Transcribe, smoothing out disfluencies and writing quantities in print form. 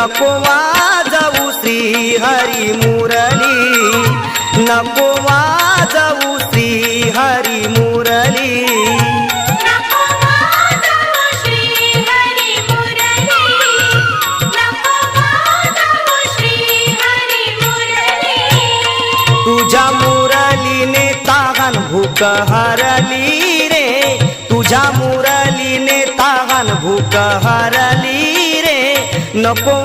नको वाजवू श्री हरी मुरली, नको वाजवू श्री हरी मुरली। तुझ्या मुरलीने ताहन भूक हरली रे, तुझ्या मुरलीने ताहन भूक हरली रे, नको